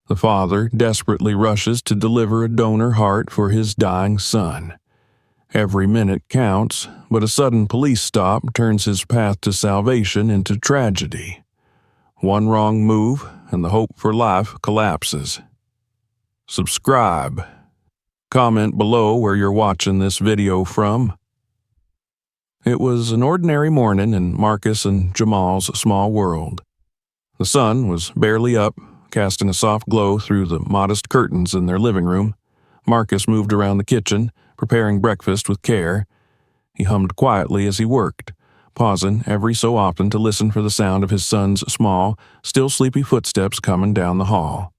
The father desperately rushes to deliver a donor heart for his dying son. Every minute counts, but a sudden police stop turns his path to salvation into tragedy. One wrong move, and the hope for life collapses. Subscribe. Comment below where you're watching this video from. It was an ordinary morning in Marcus and Jamal's small world. The sun was barely up, casting a soft glow through the modest curtains in their living room. Marcus moved around the kitchen, preparing breakfast with care. He hummed quietly as he worked, pausing every so often to listen for the sound of his son's small, still sleepy footsteps coming down the hall.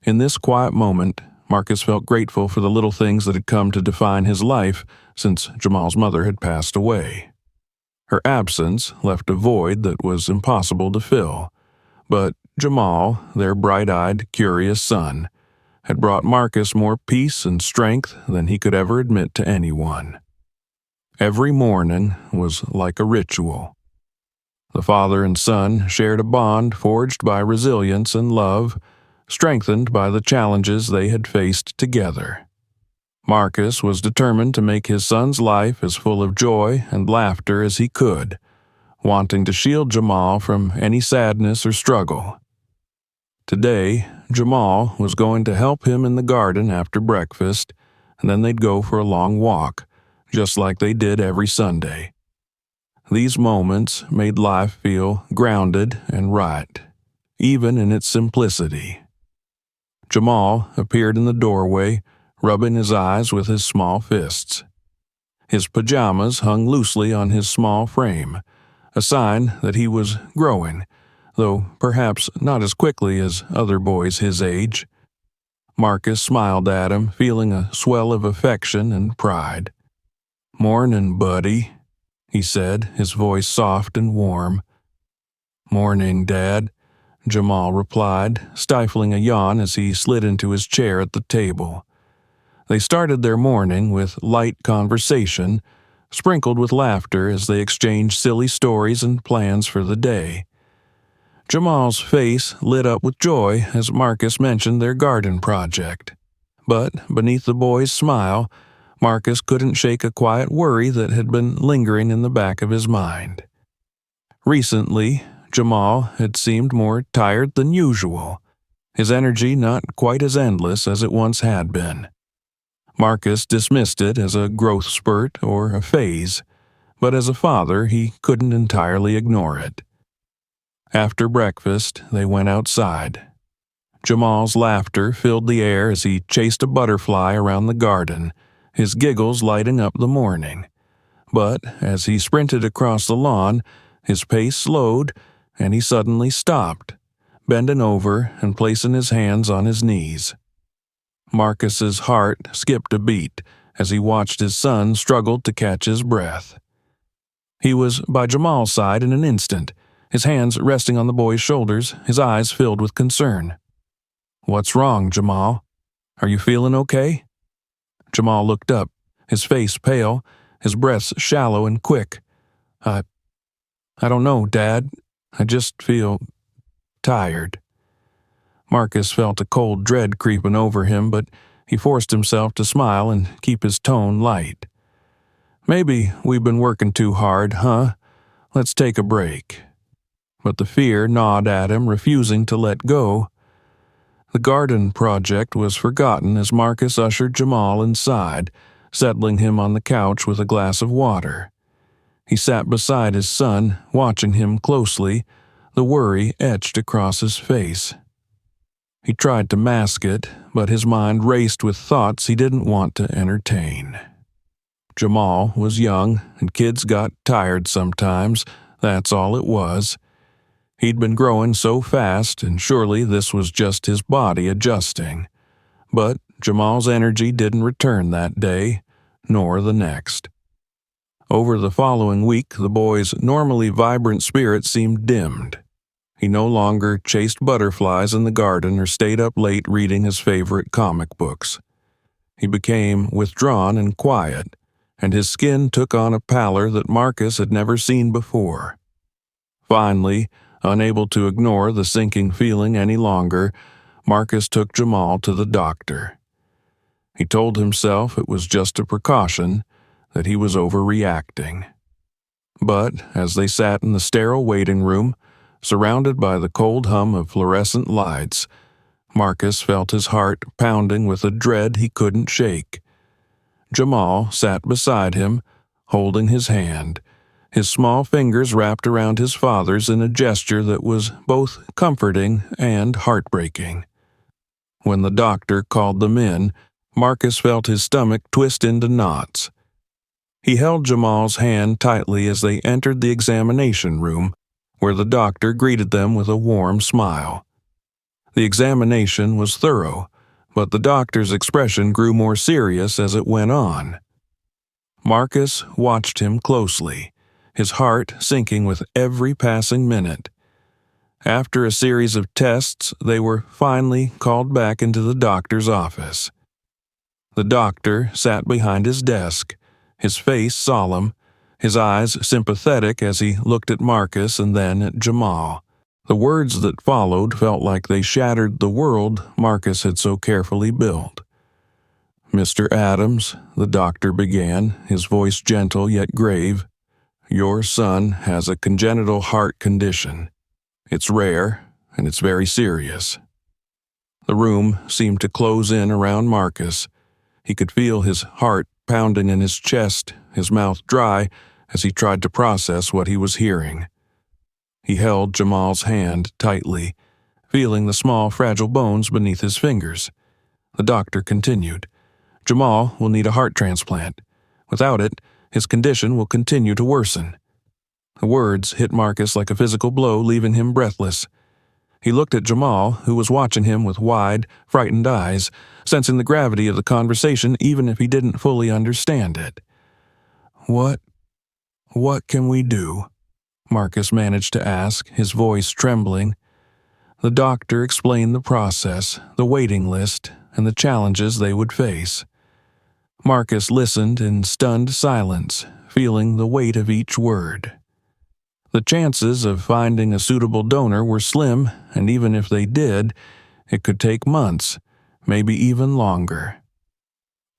In this quiet moment, Marcus felt grateful for the little things that had come to define his life since Jamal's mother had passed away. Her absence left a void that was impossible to fill, but Jamal, their bright-eyed, curious son, had brought Marcus more peace and strength than he could ever admit to anyone. Every morning was like a ritual. The father and son shared a bond forged by resilience and love, strengthened by the challenges they had faced together. Marcus was determined to make his son's life as full of joy and laughter as he could, wanting to shield Jamal from any sadness or struggle. Today, Jamal was going to help him in the garden after breakfast, and then they'd go for a long walk, just like they did every Sunday. These moments made life feel grounded and right, even in its simplicity. Jamal appeared in the doorway, rubbing his eyes with his small fists. His pajamas hung loosely on his small frame, a sign that he was growing, though perhaps not as quickly as other boys his age. Marcus smiled at him, feeling a swell of affection and pride. "Morning, buddy," he said, his voice soft and warm. "Morning, Dad," Jamal replied, stifling a yawn as he slid into his chair at the table. They started their morning with light conversation, sprinkled with laughter as they exchanged silly stories and plans for the day. Jamal's face lit up with joy as Marcus mentioned their garden project. But beneath the boy's smile, Marcus couldn't shake a quiet worry that had been lingering in the back of his mind. Recently, Jamal had seemed more tired than usual, his energy not quite as endless as it once had been. Marcus dismissed it as a growth spurt or a phase, but as a father he couldn't entirely ignore it. After breakfast, they went outside. Jamal's laughter filled the air as he chased a butterfly around the garden, his giggles lighting up the morning. But as he sprinted across the lawn, his pace slowed, and he suddenly stopped, bending over and placing his hands on his knees. Marcus's heart skipped a beat as he watched his son struggle to catch his breath. He was by Jamal's side in an instant, his hands resting on the boy's shoulders, his eyes filled with concern. "What's wrong, Jamal? Are you feeling okay?" Jamal looked up, his face pale, his breaths shallow and quick. I don't know, Dad. I just feel tired." Marcus felt a cold dread creeping over him, but he forced himself to smile and keep his tone light. "Maybe we've been working too hard, huh? Let's take a break." But the fear gnawed at him, refusing to let go. The garden project was forgotten as Marcus ushered Jamal inside, settling him on the couch with a glass of water. He sat beside his son, watching him closely, the worry etched across his face. He tried to mask it, but his mind raced with thoughts he didn't want to entertain. Jamal was young, and kids got tired sometimes, that's all it was. He'd been growing so fast, and surely this was just his body adjusting. But Jamal's energy didn't return that day, nor the next. Over the following week, the boy's normally vibrant spirit seemed dimmed. He no longer chased butterflies in the garden or stayed up late reading his favorite comic books. He became withdrawn and quiet, and his skin took on a pallor that Marcus had never seen before. Finally, unable to ignore the sinking feeling any longer, Marcus took Jamal to the doctor. He told himself it was just a precaution, that he was overreacting. But as they sat in the sterile waiting room, surrounded by the cold hum of fluorescent lights, Marcus felt his heart pounding with a dread he couldn't shake. Jamal sat beside him, holding his hand, his small fingers wrapped around his father's in a gesture that was both comforting and heartbreaking. When the doctor called them in, Marcus felt his stomach twist into knots. He held Jamal's hand tightly as they entered the examination room, where the doctor greeted them with a warm smile. The examination was thorough, but the doctor's expression grew more serious as it went on. Marcus watched him closely, his heart sinking with every passing minute. After a series of tests, they were finally called back into the doctor's office. The doctor sat behind his desk, his face solemn, his eyes sympathetic as he looked at Marcus and then at Jamal. The words that followed felt like they shattered the world Marcus had so carefully built. "Mr. Adams," the doctor began, his voice gentle yet grave, "your son has a congenital heart condition. It's rare, and it's very serious." The room seemed to close in around Marcus. He could feel his heart pounding in his chest, his mouth dry, as he tried to process what he was hearing. He held Jamal's hand tightly, feeling the small, fragile bones beneath his fingers. The doctor continued, "Jamal will need a heart transplant. Without it, his condition will continue to worsen." The words hit Marcus like a physical blow, leaving him breathless. He looked at Jamal, who was watching him with wide, frightened eyes, sensing the gravity of the conversation even if he didn't fully understand it. What can we do?" Marcus managed to ask, his voice trembling. The doctor explained the process, the waiting list, and the challenges they would face. Marcus listened in stunned silence, feeling the weight of each word. The chances of finding a suitable donor were slim, and even if they did, it could take months, maybe even longer.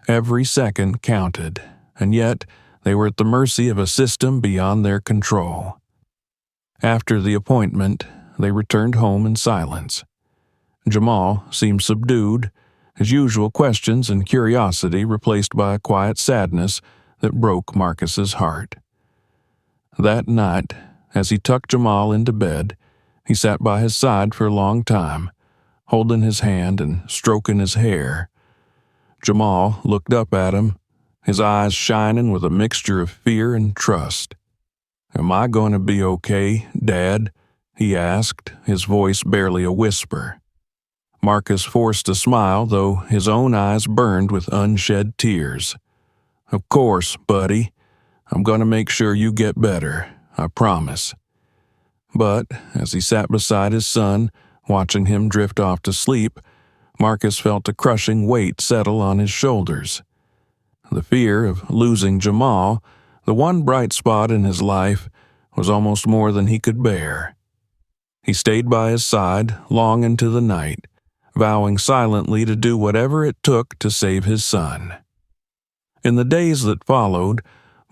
Every second counted, and yet they were at the mercy of a system beyond their control. After the appointment, they returned home in silence. Jamal seemed subdued, his usual questions and curiosity replaced by a quiet sadness that broke Marcus's heart. That night, as he tucked Jamal into bed, he sat by his side for a long time, holding his hand and stroking his hair. Jamal looked up at him, his eyes shining with a mixture of fear and trust. "Am I going to be okay, Dad?" he asked, his voice barely a whisper. Marcus forced a smile, though his own eyes burned with unshed tears. "Of course, buddy. I'm going to make sure you get better, I promise." But as he sat beside his son, watching him drift off to sleep, Marcus felt a crushing weight settle on his shoulders. The fear of losing Jamal, the one bright spot in his life, was almost more than he could bear. He stayed by his side long into the night, vowing silently to do whatever it took to save his son. In the days that followed,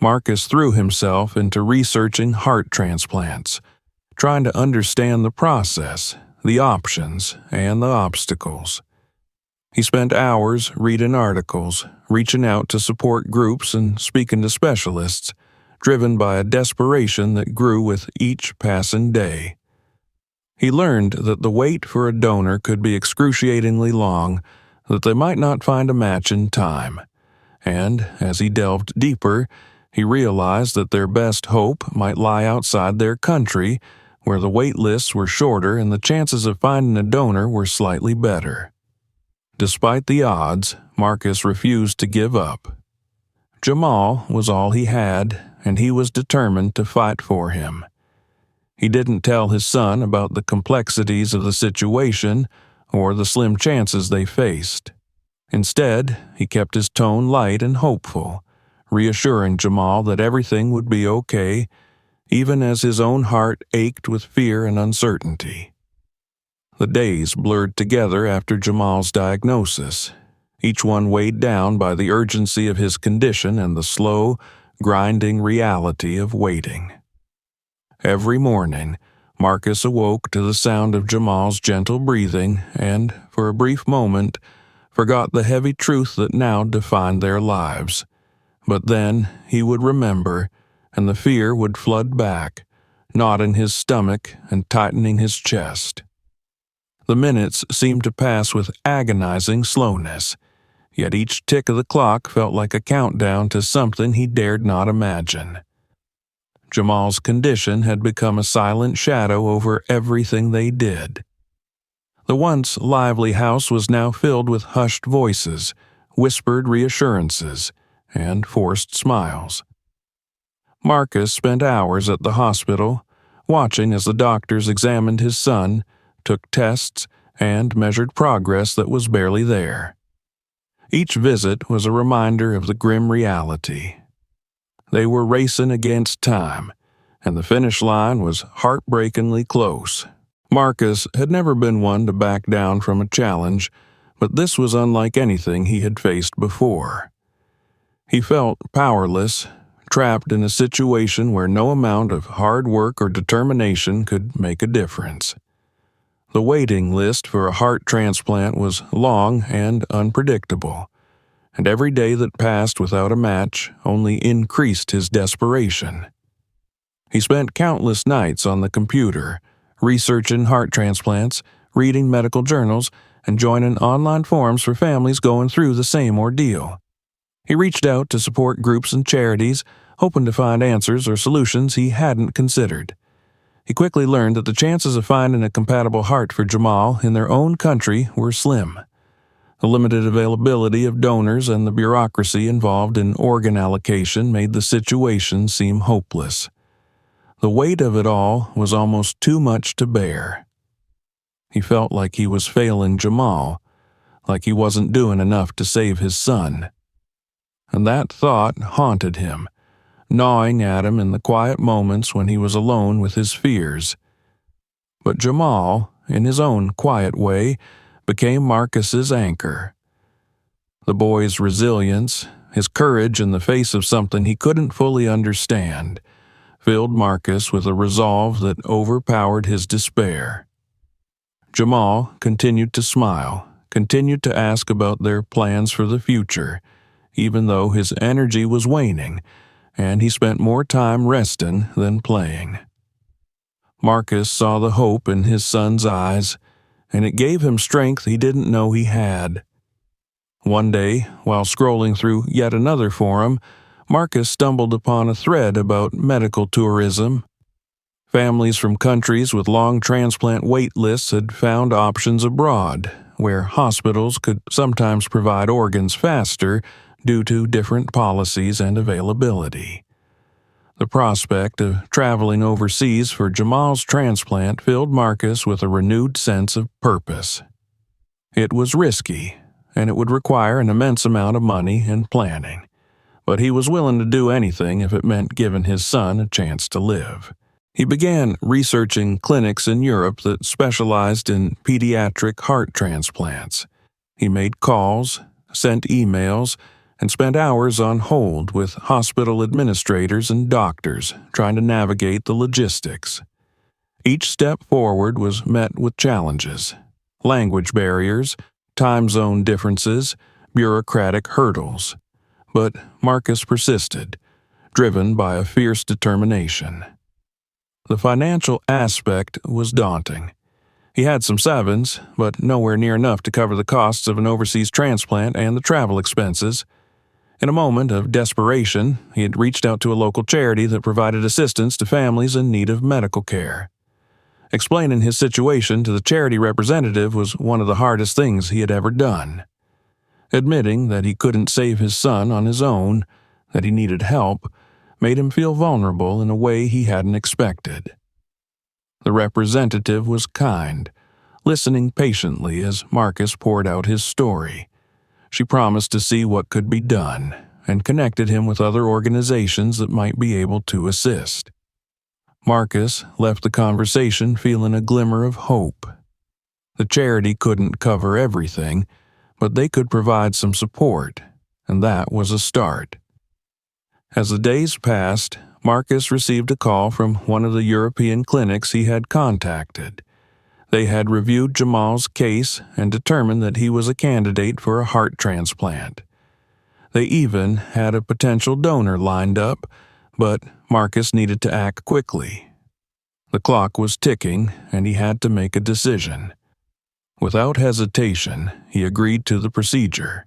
Marcus threw himself into researching heart transplants, trying to understand the process, the options, and the obstacles. He spent hours reading articles, reaching out to support groups and speaking to specialists, driven by a desperation that grew with each passing day. He learned that the wait for a donor could be excruciatingly long, that they might not find a match in time. And, as he delved deeper, he realized that their best hope might lie outside their country, where the wait lists were shorter and the chances of finding a donor were slightly better. Despite the odds, Marcus refused to give up. Jamal was all he had, and he was determined to fight for him. He didn't tell his son about the complexities of the situation or the slim chances they faced. Instead, he kept his tone light and hopeful, reassuring Jamal that everything would be okay, even as his own heart ached with fear and uncertainty. The days blurred together after Jamal's diagnosis, each one weighed down by the urgency of his condition and the slow, grinding reality of waiting. Every morning, Marcus awoke to the sound of Jamal's gentle breathing and, for a brief moment, forgot the heavy truth that now defined their lives. But then he would remember, and the fear would flood back, knotting his stomach and tightening his chest. The minutes seemed to pass with agonizing slowness, yet each tick of the clock felt like a countdown to something he dared not imagine. Jamal's condition had become a silent shadow over everything they did. The once lively house was now filled with hushed voices, whispered reassurances, and forced smiles. Marcus spent hours at the hospital, watching as the doctors examined his son, took tests, and measured progress that was barely there. Each visit was a reminder of the grim reality. They were racing against time, and the finish line was heartbreakingly close. Marcus had never been one to back down from a challenge, but this was unlike anything he had faced before. He felt powerless, trapped in a situation where no amount of hard work or determination could make a difference. The waiting list for a heart transplant was long and unpredictable, and every day that passed without a match only increased his desperation. He spent countless nights on the computer, researching heart transplants, reading medical journals, and joining online forums for families going through the same ordeal. He reached out to support groups and charities, hoping to find answers or solutions he hadn't considered. He quickly learned that the chances of finding a compatible heart for Jamal in their own country were slim. The limited availability of donors and the bureaucracy involved in organ allocation made the situation seem hopeless. The weight of it all was almost too much to bear. He felt like he was failing Jamal, like he wasn't doing enough to save his son. And that thought haunted him, gnawing at him in the quiet moments when he was alone with his fears. But Jamal, in his own quiet way, became Marcus's anchor. The boy's resilience, his courage in the face of something he couldn't fully understand, filled Marcus with a resolve that overpowered his despair. Jamal continued to smile, continued to ask about their plans for the future, even though his energy was waning, and he spent more time resting than playing. Marcus saw the hope in his son's eyes, and it gave him strength he didn't know he had. One day, while scrolling through yet another forum, Marcus stumbled upon a thread about medical tourism. Families from countries with long transplant wait lists had found options abroad, where hospitals could sometimes provide organs faster due to different policies and availability. The prospect of traveling overseas for Jamal's transplant filled Marcus with a renewed sense of purpose. It was risky, and it would require an immense amount of money and planning, but he was willing to do anything if it meant giving his son a chance to live. He began researching clinics in Europe that specialized in pediatric heart transplants. He made calls, sent emails, and spent hours on hold with hospital administrators and doctors trying to navigate the logistics. Each step forward was met with challenges: language barriers, time zone differences, bureaucratic hurdles. But Marcus persisted, driven by a fierce determination. The financial aspect was daunting. He had some savings, but nowhere near enough to cover the costs of an overseas transplant and the travel expenses. In a moment of desperation, he had reached out to a local charity that provided assistance to families in need of medical care. Explaining his situation to the charity representative was one of the hardest things he had ever done. Admitting that he couldn't save his son on his own, that he needed help, made him feel vulnerable in a way he hadn't expected. The representative was kind, listening patiently as Marcus poured out his story. She promised to see what could be done, and connected him with other organizations that might be able to assist. Marcus left the conversation feeling a glimmer of hope. The charity couldn't cover everything, but they could provide some support, and that was a start. As the days passed, Marcus received a call from one of the European clinics he had contacted. They had reviewed Jamal's case and determined that he was a candidate for a heart transplant. They even had a potential donor lined up, but Marcus needed to act quickly. The clock was ticking, and he had to make a decision. Without hesitation, he agreed to the procedure.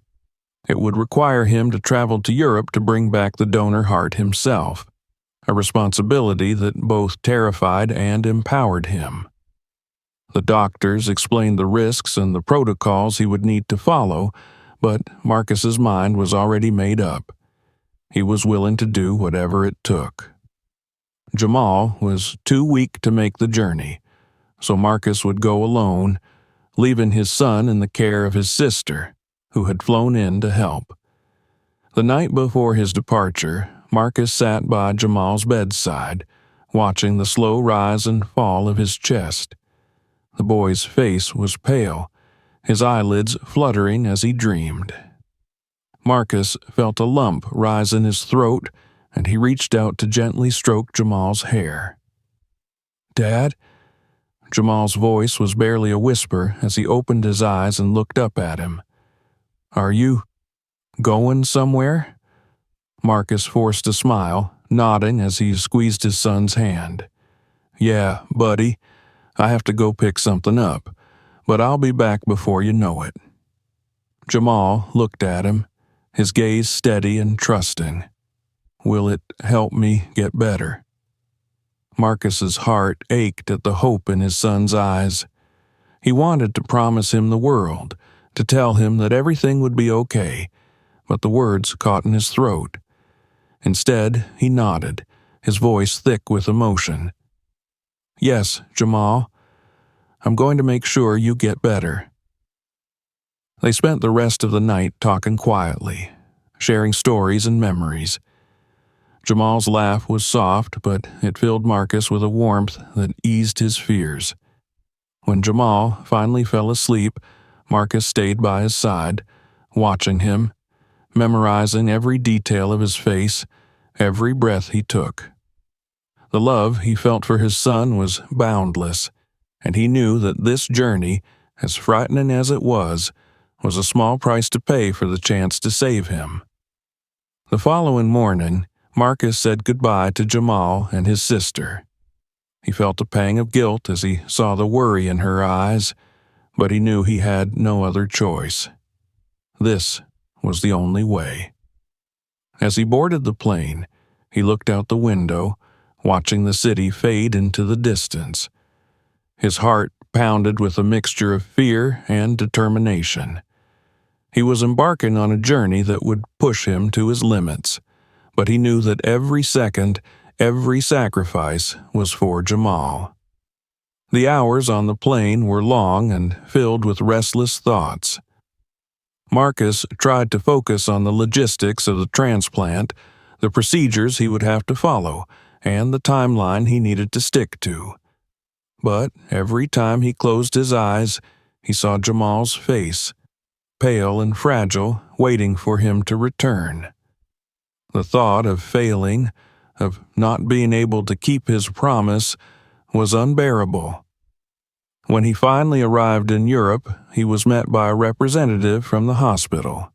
It would require him to travel to Europe to bring back the donor heart himself, a responsibility that both terrified and empowered him. The doctors explained the risks and the protocols he would need to follow, but Marcus's mind was already made up. He was willing to do whatever it took. Jamal was too weak to make the journey, so Marcus would go alone, leaving his son in the care of his sister, who had flown in to help. The night before his departure, Marcus sat by Jamal's bedside, watching the slow rise and fall of his chest. The boy's face was pale, his eyelids fluttering as he dreamed. Marcus felt a lump rise in his throat, and he reached out to gently stroke Jamal's hair. "Dad?" Jamal's voice was barely a whisper as he opened his eyes and looked up at him. "Are you going somewhere?" Marcus forced a smile, nodding as he squeezed his son's hand. "Yeah, buddy, I have to go pick something up, but I'll be back before you know it." Jamal looked at him, his gaze steady and trusting. "Will it help me get better?" Marcus's heart ached at the hope in his son's eyes. He wanted to promise him the world, to tell him that everything would be okay, but the words caught in his throat. Instead, he nodded, his voice thick with emotion. "Yes, Jamal, I'm going to make sure you get better." They spent the rest of the night talking quietly, sharing stories and memories. Jamal's laugh was soft, but it filled Marcus with a warmth that eased his fears. When Jamal finally fell asleep, Marcus stayed by his side, watching him, memorizing every detail of his face, every breath he took. The love he felt for his son was boundless, and he knew that this journey, as frightening as it was a small price to pay for the chance to save him. The following morning, Marcus said goodbye to Jamal and his sister. He felt a pang of guilt as he saw the worry in her eyes, but he knew he had no other choice. This was the only way. As he boarded the plane, he looked out the window, watching the city fade into the distance. His heart pounded with a mixture of fear and determination. He was embarking on a journey that would push him to his limits, but he knew that every second, every sacrifice was for Jamal. The hours on the plane were long and filled with restless thoughts. Marcus tried to focus on the logistics of the transplant, the procedures he would have to follow, and the timeline he needed to stick to. But every time he closed his eyes, he saw Jamal's face, pale and fragile, waiting for him to return. The thought of failing, of not being able to keep his promise, was unbearable. When he finally arrived in Europe, he was met by a representative from the hospital.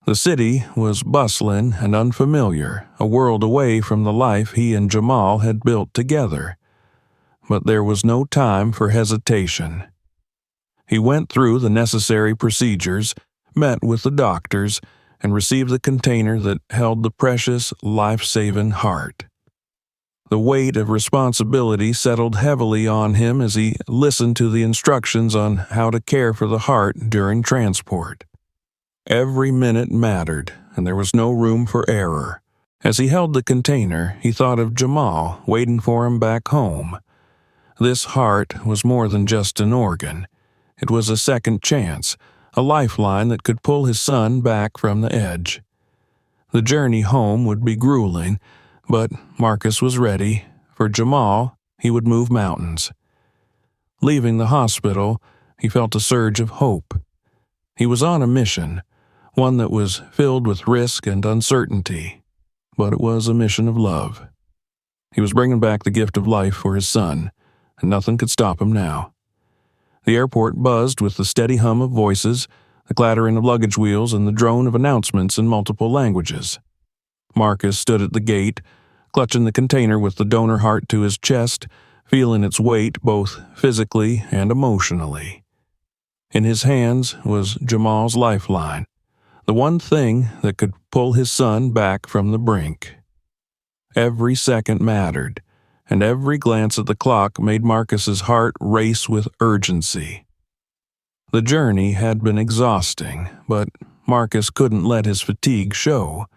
The city was bustling and unfamiliar, a world away from the life he and Jamal had built together. But there was no time for hesitation. He went through the necessary procedures, met with the doctors, and received the container that held the precious, life-saving heart. The weight of responsibility settled heavily on him as he listened to the instructions on how to care for the heart during transport. Every minute mattered, and there was no room for error. As he held the container, he thought of Jamal waiting for him back home. This heart was more than just an organ. It was a second chance, a lifeline that could pull his son back from the edge. The journey home would be grueling, but Marcus was ready. For Jamal, he would move mountains. Leaving the hospital, He felt a surge of hope. He was on a mission, one that was filled with risk and uncertainty, but it was a mission of love. He was bringing back the gift of life for his son, and nothing could stop him now. The airport buzzed with the steady hum of voices, the clattering of luggage wheels, and the drone of announcements in multiple languages. Marcus stood at the gate, clutching the container with the donor heart to his chest, feeling its weight both physically and emotionally. In his hands was Jamal's lifeline, the one thing that could pull his son back from the brink. Every second mattered, and every glance at the clock made Marcus's heart race with urgency. The journey had been exhausting, but Marcus couldn't let his fatigue show.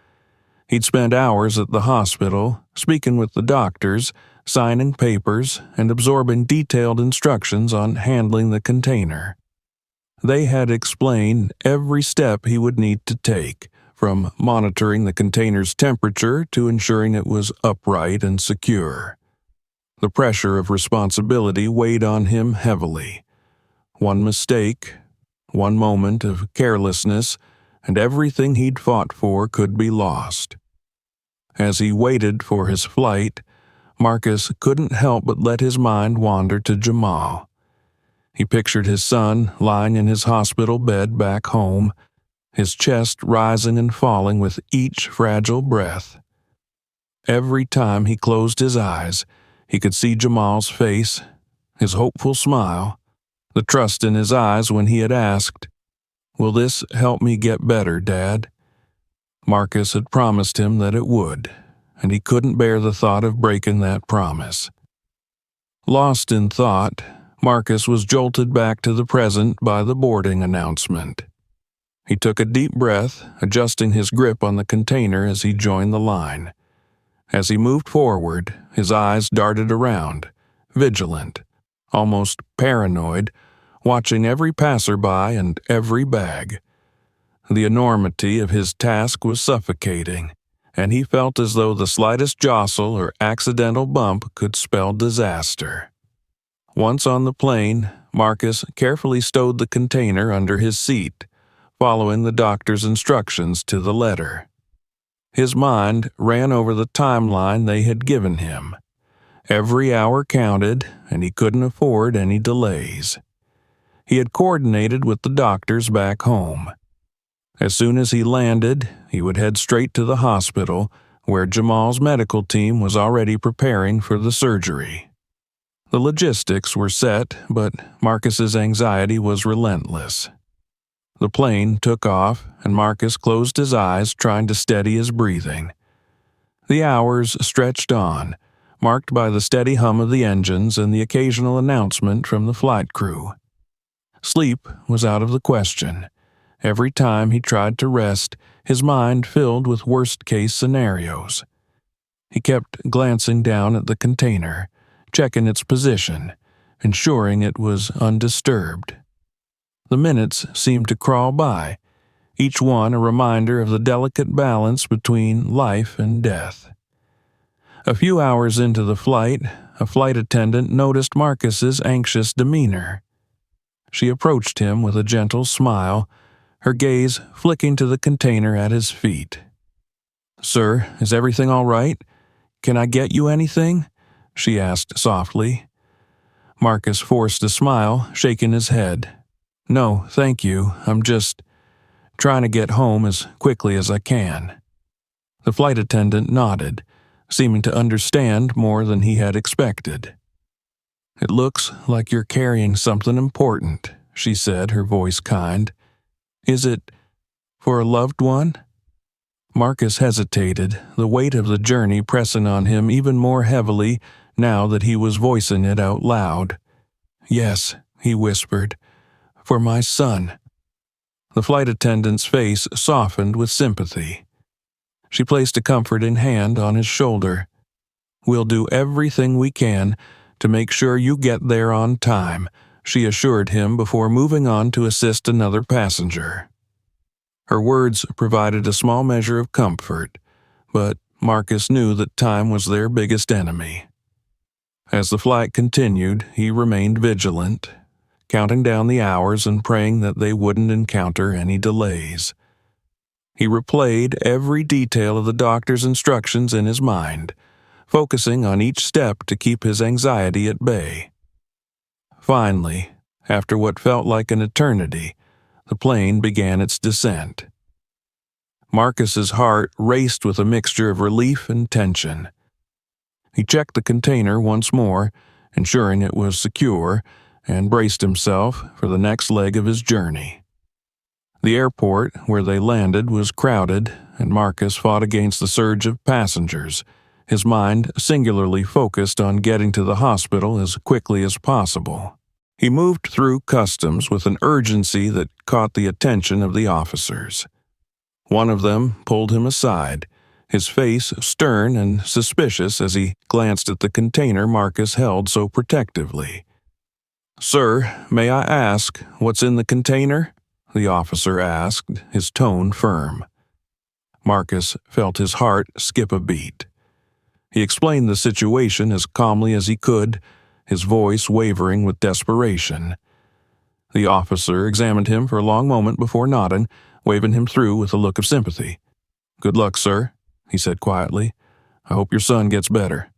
He'd spent hours at the hospital, speaking with the doctors, signing papers, and absorbing detailed instructions on handling the container. They had explained every step he would need to take, from monitoring the container's temperature to ensuring it was upright and secure. The pressure of responsibility weighed on him heavily. One mistake, one moment of carelessness, and everything he'd fought for could be lost. As he waited for his flight, Marcus couldn't help but let his mind wander to Jamal. He pictured his son lying in his hospital bed back home, his chest rising and falling with each fragile breath. Every time he closed his eyes, he could see Jamal's face, his hopeful smile, the trust in his eyes when he had asked, "Will this help me get better, Dad?" Marcus had promised him that it would, and he couldn't bear the thought of breaking that promise. Lost in thought, Marcus was jolted back to the present by the boarding announcement. He took a deep breath, adjusting his grip on the container as he joined the line. As he moved forward, his eyes darted around, vigilant, almost paranoid, watching every passerby and every bag. The enormity of his task was suffocating, and he felt as though the slightest jostle or accidental bump could spell disaster. Once on the plane, Marcus carefully stowed the container under his seat, following the doctor's instructions to the letter. His mind ran over the timeline they had given him. Every hour counted, and he couldn't afford any delays. He had coordinated with the doctors back home. As soon as he landed, he would head straight to the hospital, where Jamal's medical team was already preparing for the surgery. The logistics were set, but Marcus's anxiety was relentless. The plane took off, and Marcus closed his eyes, trying to steady his breathing. The hours stretched on, marked by the steady hum of the engines and the occasional announcement from the flight crew. Sleep was out of the question. Every time he tried to rest, his mind filled with worst-case scenarios. He kept glancing down at the container, checking its position, ensuring it was undisturbed. The minutes seemed to crawl by, each one a reminder of the delicate balance between life and death. A few hours into the flight, a flight attendant noticed Marcus's anxious demeanor. She approached him with a gentle smile, her gaze flicking to the container at his feet. "Sir, is everything all right? Can I get you anything?" she asked softly. Marcus forced a smile, shaking his head. "No, thank you. I'm just trying to get home as quickly as I can." The flight attendant nodded, seeming to understand more than he had expected. "It looks like you're carrying something important," she said, her voice kind. "Is it for a loved one?" Marcus hesitated, the weight of the journey pressing on him even more heavily now that he was voicing it out loud. "Yes," he whispered, "for my son." The flight attendant's face softened with sympathy. She placed a comforting hand on his shoulder. "We'll do everything we can to make sure you get there on time," she assured him before moving on to assist another passenger. Her words provided a small measure of comfort, but Marcus knew that time was their biggest enemy. As the flight continued, he remained vigilant, counting down the hours and praying that they wouldn't encounter any delays. He replayed every detail of the doctor's instructions in his mind, focusing on each step to keep his anxiety at bay. Finally, after what felt like an eternity, the plane began its descent. Marcus's heart raced with a mixture of relief and tension. He checked the container once more, ensuring it was secure, and braced himself for the next leg of his journey. The airport where they landed was crowded, and Marcus fought against the surge of passengers, his mind singularly focused on getting to the hospital as quickly as possible. He moved through customs with an urgency that caught the attention of the officers. One of them pulled him aside, his face stern and suspicious as he glanced at the container Marcus held so protectively. "Sir, may I ask what's in the container?" the officer asked, his tone firm. Marcus felt his heart skip a beat. He explained the situation as calmly as he could, his voice wavering with desperation. The officer examined him for a long moment before nodding, waving him through with a look of sympathy. "Good luck, sir," he said quietly. "I hope your son gets better."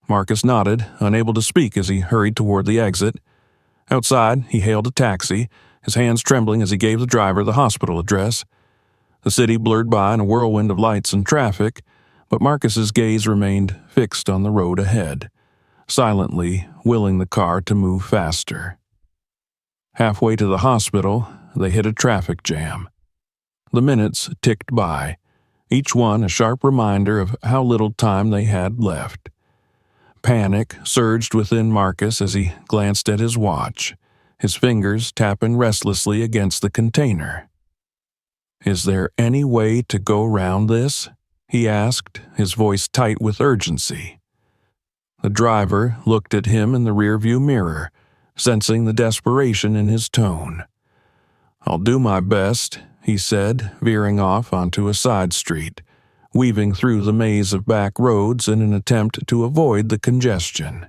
Marcus nodded, unable to speak as he hurried toward the exit. Outside, he hailed a taxi, his hands trembling as he gave the driver the hospital address. The city blurred by in a whirlwind of lights and traffic, but Marcus's gaze remained fixed on the road ahead, silently willing the car to move faster. Halfway to the hospital, they hit a traffic jam. The minutes ticked by, each one a sharp reminder of how little time they had left. Panic surged within Marcus as he glanced at his watch, his fingers tapping restlessly against the container. "Is there any way to go round this?" he asked, his voice tight with urgency. The driver looked at him in the rearview mirror, sensing the desperation in his tone. "I'll do my best," he said, veering off onto a side street, weaving through the maze of back roads in an attempt to avoid the congestion.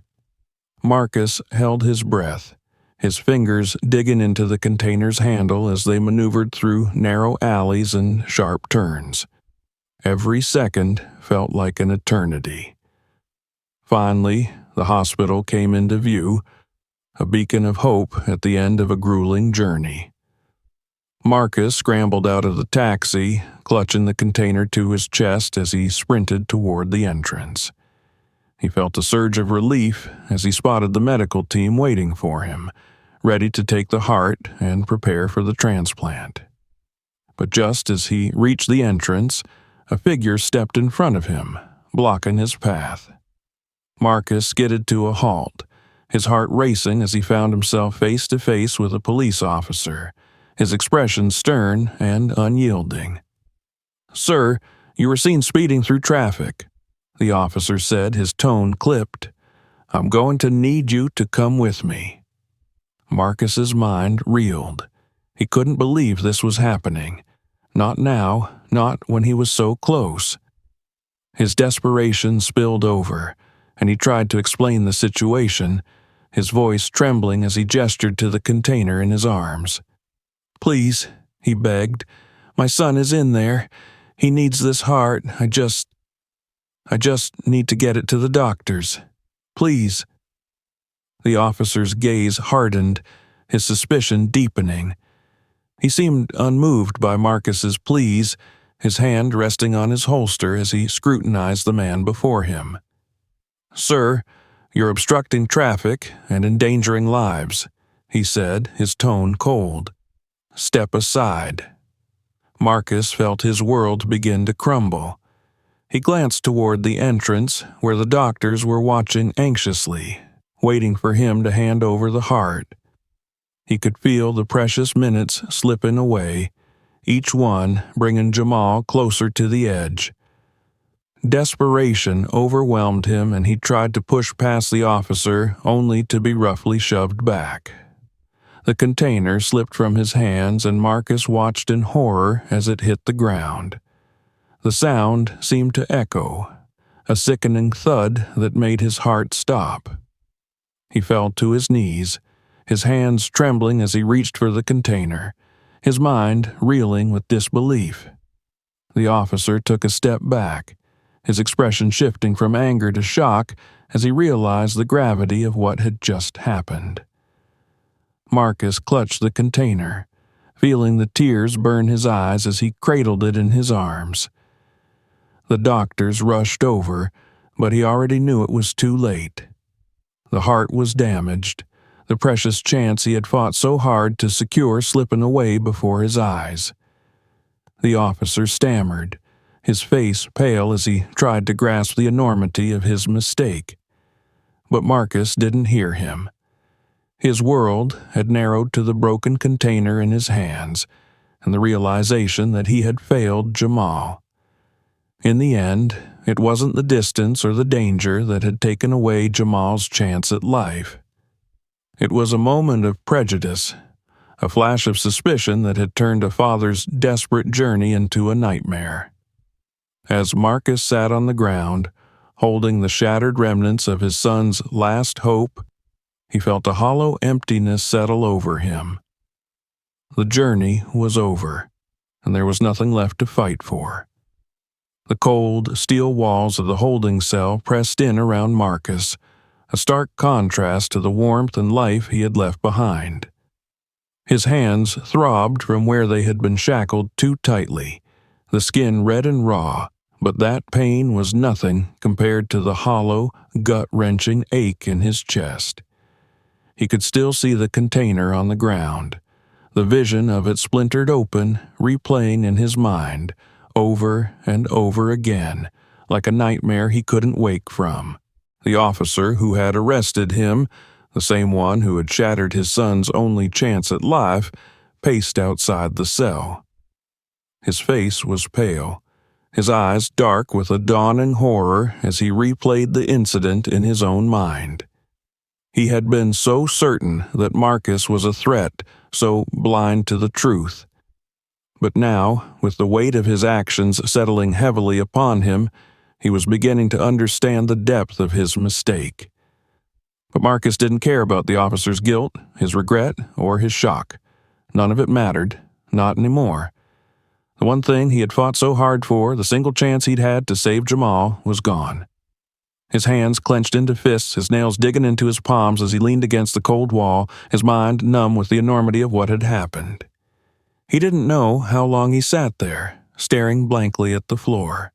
Marcus held his breath, his fingers digging into the container's handle as they maneuvered through narrow alleys and sharp turns. Every second felt like an eternity. Finally, the hospital came into view, a beacon of hope at the end of a grueling journey. Marcus scrambled out of the taxi, clutching the container to his chest as he sprinted toward the entrance. He felt a surge of relief as he spotted the medical team waiting for him, ready to take the heart and prepare for the transplant. But just as he reached the entrance, a figure stepped in front of him, blocking his path. Marcus skidded to a halt, his heart racing as he found himself face to face with a police officer, his expression stern and unyielding. "Sir, you were seen speeding through traffic," the officer said, his tone clipped. "I'm going to need you to come with me." Marcus's mind reeled. He couldn't believe this was happening. Not now, not when he was so close. His desperation spilled over, and he tried to explain the situation, his voice trembling as he gestured to the container in his arms. "Please," he begged, "my son is in there. He needs this heart. I just need to get it to the doctors. Please." The officer's gaze hardened, his suspicion deepening. He seemed unmoved by Marcus's pleas, his hand resting on his holster as he scrutinized the man before him. "Sir, you're obstructing traffic and endangering lives," he said, his tone cold. "Step aside." Marcus felt his world begin to crumble. He glanced toward the entrance where the doctors were watching anxiously, waiting for him to hand over the heart. He could feel the precious minutes slipping away, each one bringing Jamal closer to the edge. Desperation overwhelmed him, and he tried to push past the officer only to be roughly shoved back. The container slipped from his hands, and Marcus watched in horror as it hit the ground. The sound seemed to echo, a sickening thud that made his heart stop. He fell to his knees, his hands trembling as he reached for the container, his mind reeling with disbelief. The officer took a step back, his expression shifting from anger to shock as he realized the gravity of what had just happened. Marcus clutched the container, feeling the tears burn his eyes as he cradled it in his arms. The doctors rushed over, but he already knew it was too late. The heart was damaged, the precious chance he had fought so hard to secure slipping away before his eyes. The officer stammered, his face pale as he tried to grasp the enormity of his mistake. But Marcus didn't hear him. His world had narrowed to the broken container in his hands, and the realization that he had failed Jamal. In the end, it wasn't the distance or the danger that had taken away Jamal's chance at life. It was a moment of prejudice, a flash of suspicion that had turned a father's desperate journey into a nightmare. As Marcus sat on the ground, holding the shattered remnants of his son's last hope, he felt a hollow emptiness settle over him. The journey was over, and there was nothing left to fight for. The cold, steel walls of the holding cell pressed in around Marcus, a stark contrast to the warmth and life he had left behind. His hands throbbed from where they had been shackled too tightly, the skin red and raw, but that pain was nothing compared to the hollow, gut-wrenching ache in his chest. He could still see the container on the ground, the vision of it splintered open, replaying in his mind, over and over again, like a nightmare he couldn't wake from. The officer who had arrested him, the same one who had shattered his son's only chance at life, paced outside the cell. His face was pale, his eyes dark with a dawning horror as he replayed the incident in his own mind. He had been so certain that Marcus was a threat, so blind to the truth. But now, with the weight of his actions settling heavily upon him, he was beginning to understand the depth of his mistake. But Marcus didn't care about the officer's guilt, his regret, or his shock. None of it mattered, not anymore. The one thing he had fought so hard for, the single chance he'd had to save Jamal, was gone. His hands clenched into fists, his nails digging into his palms as he leaned against the cold wall, his mind numb with the enormity of what had happened. He didn't know how long he sat there, staring blankly at the floor.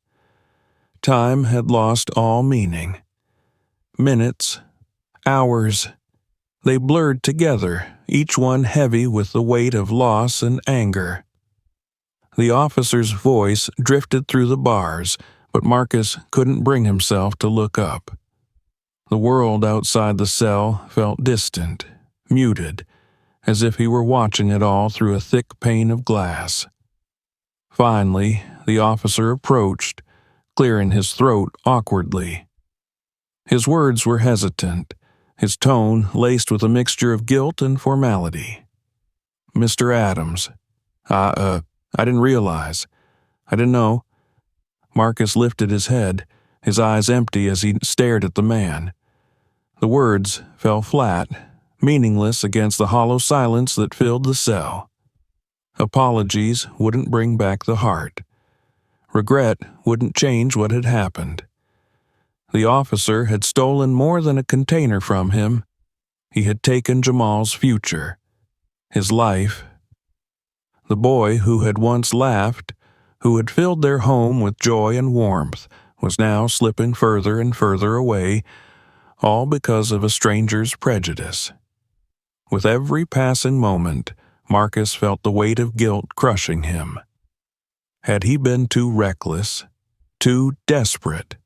Time had lost all meaning. Minutes, hours, they blurred together, each one heavy with the weight of loss and anger. The officer's voice drifted through the bars, but Marcus couldn't bring himself to look up. The world outside the cell felt distant, muted, as if he were watching it all through a thick pane of glass. Finally, the officer approached, clearing his throat awkwardly. His words were hesitant, his tone laced with a mixture of guilt and formality. "Mr. Adams, I didn't realize. I didn't know." Marcus lifted his head, his eyes empty as he stared at the man. The words fell flat, meaningless against the hollow silence that filled the cell. Apologies wouldn't bring back the heart. Regret wouldn't change what had happened. The officer had stolen more than a container from him. He had taken Jamal's future, his life. The boy who had once laughed, who had filled their home with joy and warmth, was now slipping further and further away, all because of a stranger's prejudice. With every passing moment, Marcus felt the weight of guilt crushing him. Had he been too reckless, too desperate?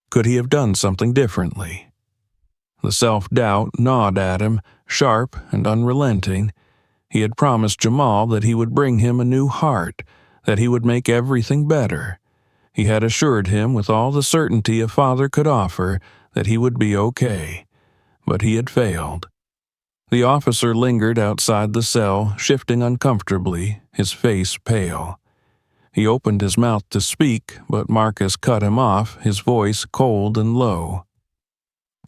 Could he have done something differently? The self-doubt gnawed at him, sharp and unrelenting. He had promised Jamal that he would bring him a new heart, that he would make everything better. He had assured him with all the certainty a father could offer that he would be okay. But he had failed. The officer lingered outside the cell, shifting uncomfortably, his face pale. He opened his mouth to speak, but Marcus cut him off, his voice cold and low.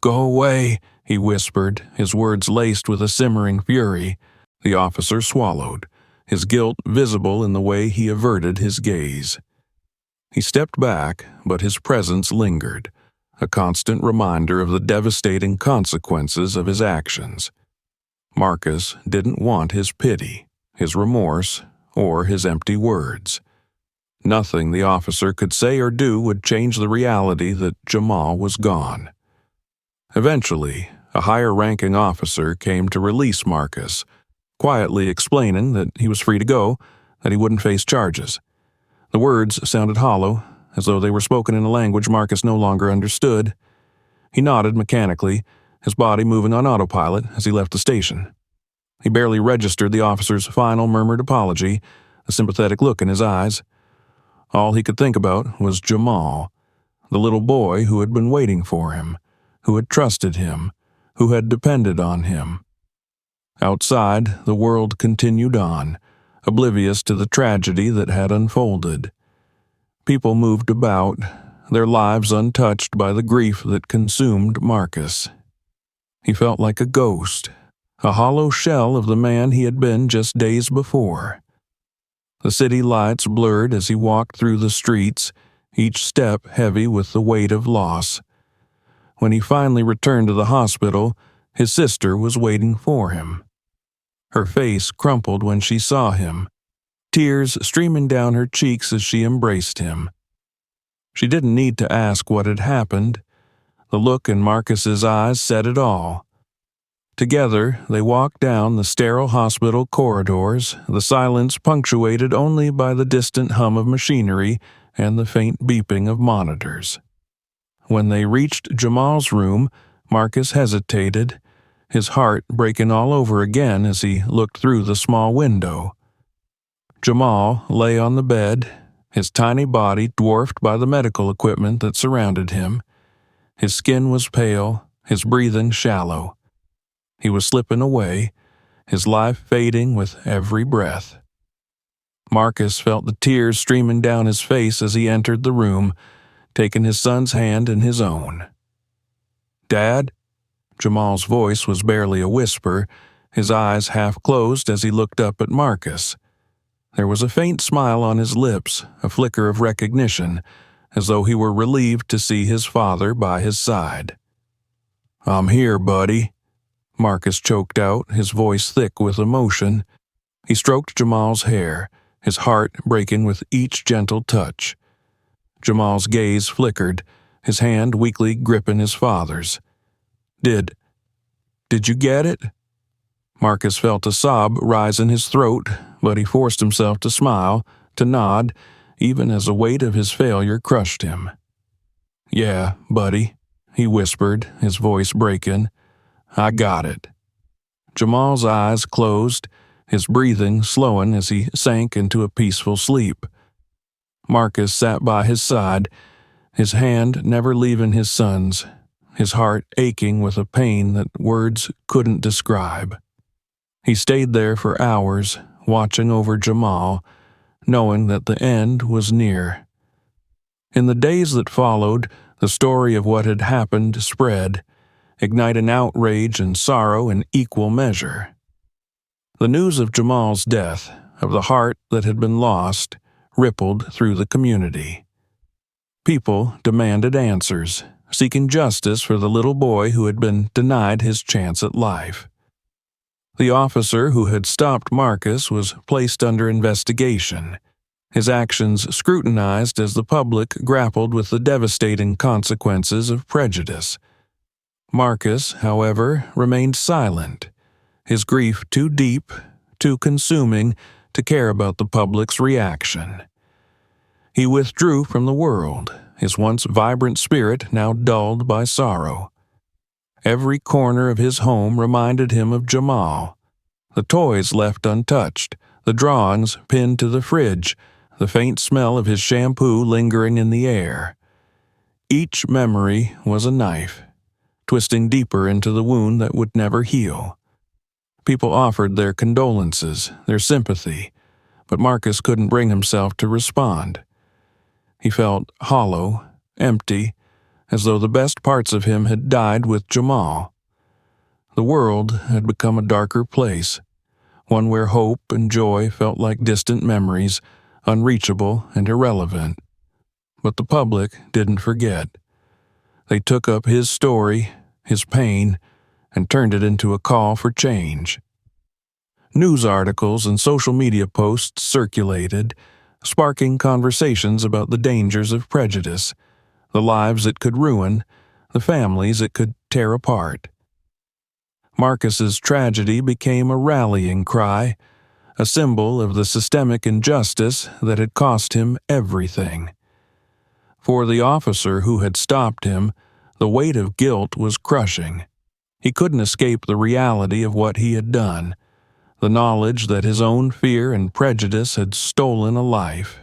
"Go away," he whispered, his words laced with a simmering fury. The officer swallowed, his guilt visible in the way he averted his gaze. He stepped back, but his presence lingered, a constant reminder of the devastating consequences of his actions. Marcus didn't want his pity, his remorse, or his empty words. Nothing the officer could say or do would change the reality that Jamal was gone. Eventually, a higher-ranking officer came to release Marcus, quietly explaining that he was free to go, that he wouldn't face charges. The words sounded hollow, as though they were spoken in a language Marcus no longer understood. He nodded mechanically, his body moving on autopilot as he left the station. He barely registered the officer's final murmured apology, a sympathetic look in his eyes. All he could think about was Jamal, the little boy who had been waiting for him, who had trusted him, who had depended on him. Outside, the world continued on, oblivious to the tragedy that had unfolded. People moved about, their lives untouched by the grief that consumed Marcus. He felt like a ghost, a hollow shell of the man he had been just days before. The city lights blurred as he walked through the streets, each step heavy with the weight of loss. When he finally returned to the hospital, his sister was waiting for him. Her face crumpled when she saw him, tears streaming down her cheeks as she embraced him. She didn't need to ask what had happened. The look in Marcus's eyes said it all. Together, they walked down the sterile hospital corridors, the silence punctuated only by the distant hum of machinery and the faint beeping of monitors. When they reached Jamal's room, Marcus hesitated, his heart breaking all over again as he looked through the small window. Jamal lay on the bed, his tiny body dwarfed by the medical equipment that surrounded him. His skin was pale, his breathing shallow. He was slipping away, his life fading with every breath. Marcus felt the tears streaming down his face as he entered the room, taking his son's hand in his own. "Dad?" Jamal's voice was barely a whisper, his eyes half closed as he looked up at Marcus. There was a faint smile on his lips, a flicker of recognition, as though he were relieved to see his father by his side. "I'm here, buddy," Marcus choked out, his voice thick with emotion. He stroked Jamal's hair, his heart breaking with each gentle touch. Jamal's gaze flickered, his hand weakly gripping his father's. Did you get it?" Marcus felt a sob rise in his throat, but he forced himself to smile, to nod, even as the weight of his failure crushed him. "Yeah, buddy," he whispered, his voice breaking. "I got it." Jamal's eyes closed, his breathing slowing as he sank into a peaceful sleep. Marcus sat by his side, his hand never leaving his son's, his heart aching with a pain that words couldn't describe. He stayed there for hours, watching over Jamal, knowing that the end was near. In the days that followed, the story of what had happened spread, igniting outrage and sorrow in equal measure. The news of Jamal's death, of the heart that had been lost, rippled through the community. People demanded answers, seeking justice for the little boy who had been denied his chance at life. The officer who had stopped Marcus was placed under investigation, his actions scrutinized as the public grappled with the devastating consequences of prejudice. Marcus, however, remained silent, his grief too deep, too consuming to care about the public's reaction. He withdrew from the world, his once vibrant spirit now dulled by sorrow. Every corner of his home reminded him of Jamal. The toys left untouched, the drawings pinned to the fridge, the faint smell of his shampoo lingering in the air. Each memory was a knife, twisting deeper into the wound that would never heal. People offered their condolences, their sympathy, but Marcus couldn't bring himself to respond. He felt hollow, empty, as though the best parts of him had died with Jamal. The world had become a darker place, one where hope and joy felt like distant memories, unreachable and irrelevant. But the public didn't forget. They took up his story, his pain, and turned it into a call for change. News articles and social media posts circulated, sparking conversations about the dangers of prejudice, the lives it could ruin, the families it could tear apart. Marcus's tragedy became a rallying cry, a symbol of the systemic injustice that had cost him everything. For the officer who had stopped him, the weight of guilt was crushing. He couldn't escape the reality of what he had done, the knowledge that his own fear and prejudice had stolen a life.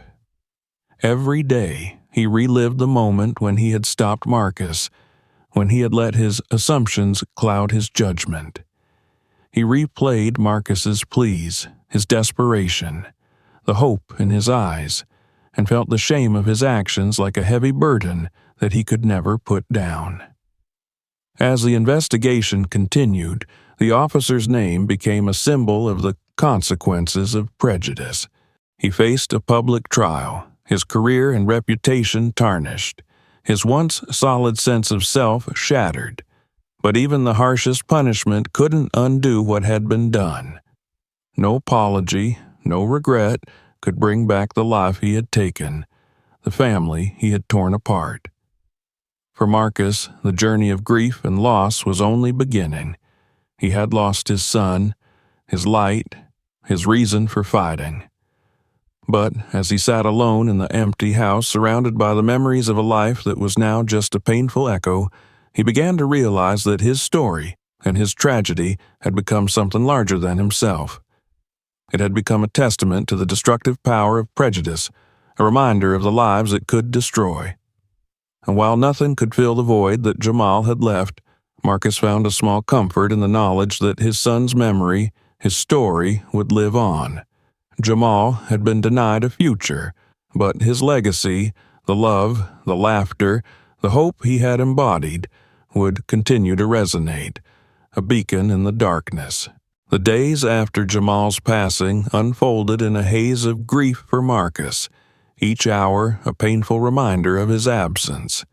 Every day he relived the moment when he had stopped Marcus, when he had let his assumptions cloud his judgment. He replayed Marcus's pleas, his desperation, the hope in his eyes, and felt the shame of his actions like a heavy burden that he could never put down. As the investigation continued, the officer's name became a symbol of the consequences of prejudice. He faced a public trial, his career and reputation tarnished, his once solid sense of self shattered. But even the harshest punishment couldn't undo what had been done. No apology, no regret could bring back the life he had taken, the family he had torn apart. For Marcus, the journey of grief and loss was only beginning. He had lost his son, his light, his reason for fighting. But as he sat alone in the empty house surrounded by the memories of a life that was now just a painful echo, he began to realize that his story and his tragedy had become something larger than himself. It had become a testament to the destructive power of prejudice, a reminder of the lives it could destroy. And while nothing could fill the void that Jamal had left, Marcus found a small comfort in the knowledge that his son's memory, his story, would live on. Jamal had been denied a future, but his legacy, the love, the laughter, the hope he had embodied, would continue to resonate, a beacon in the darkness. The days after Jamal's passing unfolded in a haze of grief for Marcus, each hour a painful reminder of his absence.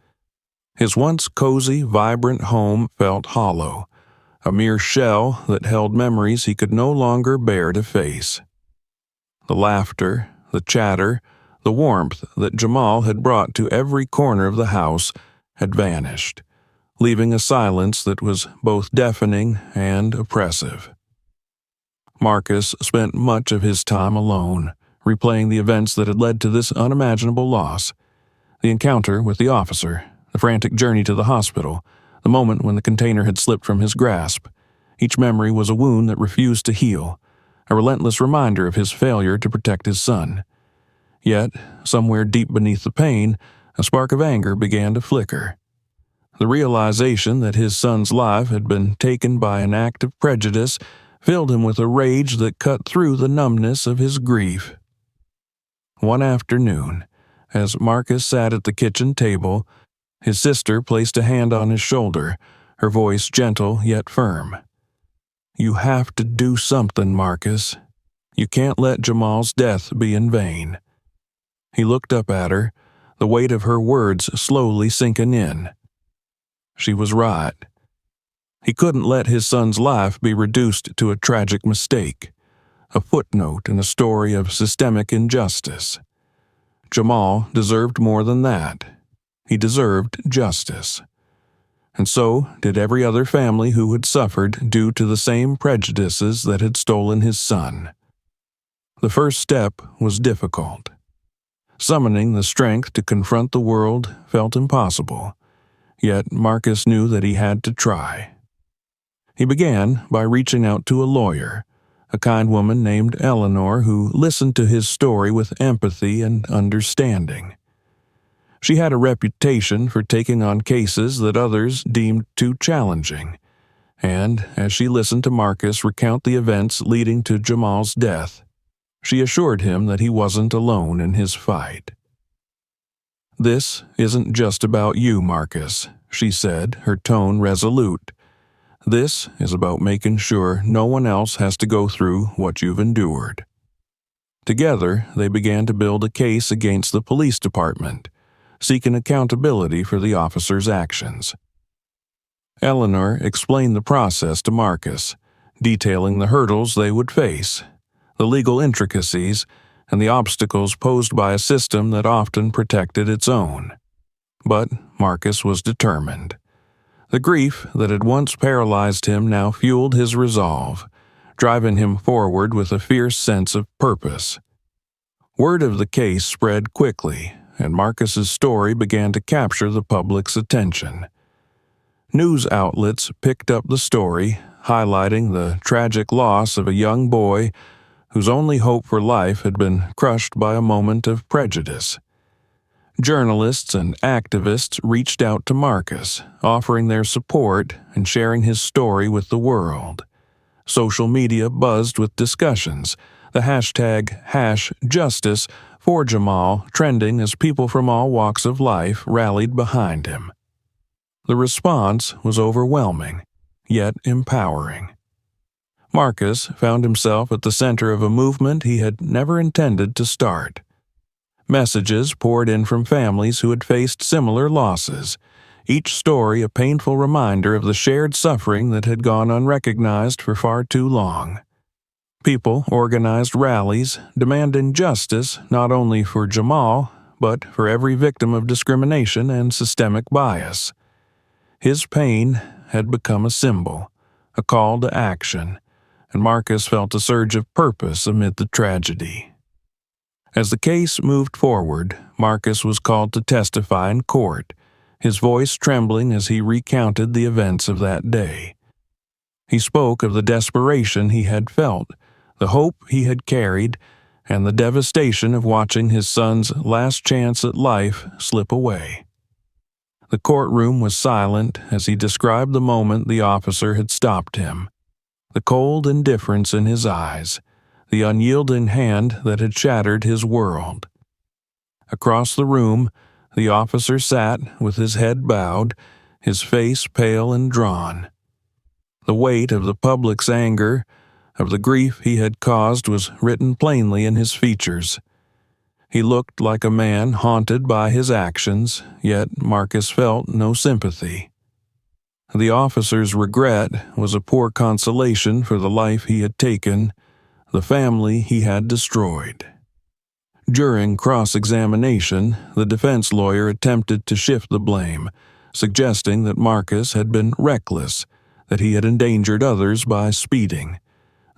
His once cozy, vibrant home felt hollow, a mere shell that held memories he could no longer bear to face. The laughter, the chatter, the warmth that Jamal had brought to every corner of the house had vanished, leaving a silence that was both deafening and oppressive. Marcus spent much of his time alone, replaying the events that had led to this unimaginable loss. The encounter with the officer, the frantic journey to the hospital, the moment when the container had slipped from his grasp. Each memory was a wound that refused to heal, a relentless reminder of his failure to protect his son. Yet, somewhere deep beneath the pain, a spark of anger began to flicker. The realization that his son's life had been taken by an act of prejudice filled him with a rage that cut through the numbness of his grief. One afternoon, as Marcus sat at the kitchen table, his sister placed a hand on his shoulder, her voice gentle yet firm. "You have to do something, Marcus. You can't let Jamal's death be in vain." He looked up at her, the weight of her words slowly sinking in. She was right. He couldn't let his son's life be reduced to a tragic mistake, a footnote in a story of systemic injustice. Jamal deserved more than that. He deserved justice. And so did every other family who had suffered due to the same prejudices that had stolen his son. The first step was difficult. Summoning the strength to confront the world felt impossible, yet Marcus knew that he had to try. He began by reaching out to a lawyer, a kind woman named Eleanor who listened to his story with empathy and understanding. She had a reputation for taking on cases that others deemed too challenging, and as she listened to Marcus recount the events leading to Jamal's death, she assured him that he wasn't alone in his fight. "This isn't just about you, Marcus," she said, her tone resolute. This is about making sure no one else has to go through what you've endured. Together, they began to build a case against the police department, seeking accountability for the officers' actions. Eleanor explained the process to Marcus, detailing the hurdles they would face, the legal intricacies, and the obstacles posed by a system that often protected its own. But Marcus was determined. The grief that had once paralyzed him now fueled his resolve, driving him forward with a fierce sense of purpose. Word of the case spread quickly, and Marcus's story began to capture the public's attention. News outlets picked up the story, highlighting the tragic loss of a young boy whose only hope for life had been crushed by a moment of prejudice. Journalists and activists reached out to Marcus, offering their support and sharing his story with the world. Social media buzzed with discussions, the hashtag #justice for Jamal trending as people from all walks of life rallied behind him. The response was overwhelming, yet empowering. Marcus found himself at the center of a movement he had never intended to start. Messages poured in from families who had faced similar losses, each story a painful reminder of the shared suffering that had gone unrecognized for far too long. People organized rallies demanding justice not only for Jamal, but for every victim of discrimination and systemic bias. His pain had become a symbol, a call to action, and Marcus felt a surge of purpose amid the tragedy. As the case moved forward, Marcus was called to testify in court, his voice trembling as he recounted the events of that day. He spoke of the desperation he had felt, the hope he had carried, and the devastation of watching his son's last chance at life slip away. The courtroom was silent as he described the moment the officer had stopped him, the cold indifference in his eyes, the unyielding hand that had shattered his world. Across the room, the officer sat with his head bowed, his face pale and drawn. The weight of the public's anger, of the grief he had caused, was written plainly in his features. He looked like a man haunted by his actions, yet Marcus felt no sympathy. The officer's regret was a poor consolation for the life he had taken, the family he had destroyed. During cross-examination, the defense lawyer attempted to shift the blame, suggesting that Marcus had been reckless, that he had endangered others by speeding.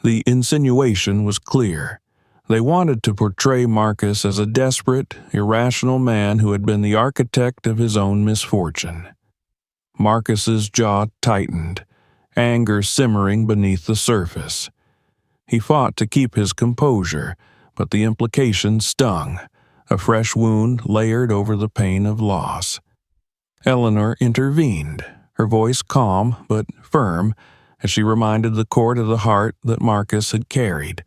The insinuation was clear. They wanted to portray Marcus as a desperate, irrational man who had been the architect of his own misfortune. Marcus's jaw tightened, anger simmering beneath the surface. He fought to keep his composure, but the implication stung, a fresh wound layered over the pain of loss. Eleanor intervened, her voice calm but firm, as she reminded the court of the heart that Marcus had carried,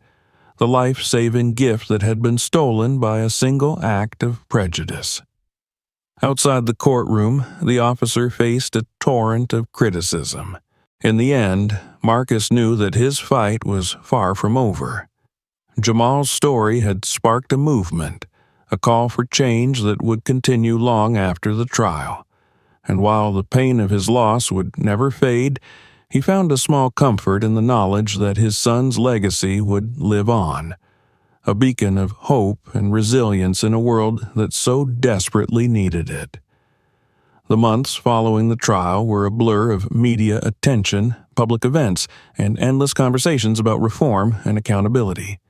the life-saving gift that had been stolen by a single act of prejudice. Outside the courtroom, the officer faced a torrent of criticism. In the end, Marcus knew that his fight was far from over. Jamal's story had sparked a movement, a call for change that would continue long after the trial. And while the pain of his loss would never fade, he found a small comfort in the knowledge that his son's legacy would live on, a beacon of hope and resilience in a world that so desperately needed it. The months following the trial were a blur of media attention, public events, and endless conversations about reform and accountability.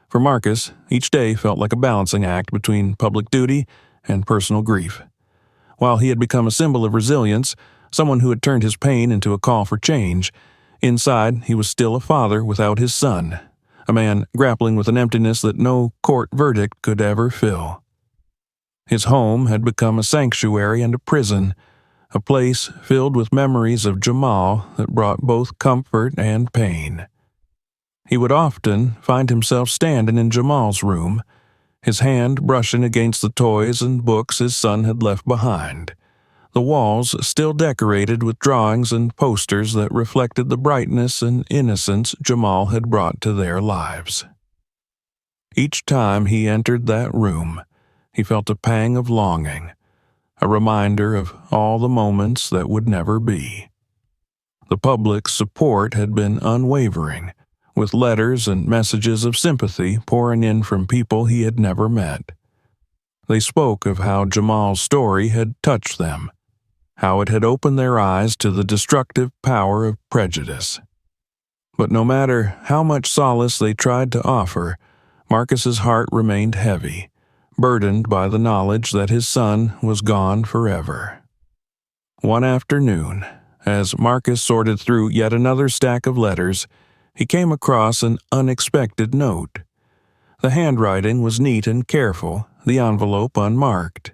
For Marcus, each day felt like a balancing act between public duty and personal grief. While he had become a symbol of resilience, someone who had turned his pain into a call for change, inside he was still a father without his son, a man grappling with an emptiness that no court verdict could ever fill. His home had become a sanctuary and a prison, a place filled with memories of Jamal that brought both comfort and pain. He would often find himself standing in Jamal's room, his hand brushing against the toys and books his son had left behind, the walls still decorated with drawings and posters that reflected the brightness and innocence Jamal had brought to their lives. Each time he entered that room, he felt a pang of longing, a reminder of all the moments that would never be. The public's support had been unwavering, with letters and messages of sympathy pouring in from people he had never met. They spoke of how Jamal's story had touched them, how it had opened their eyes to the destructive power of prejudice. But no matter how much solace they tried to offer, Marcus's heart remained heavy, burdened by the knowledge that his son was gone forever. One afternoon, as Marcus sorted through yet another stack of letters, he came across an unexpected note. The handwriting was neat and careful, the envelope unmarked.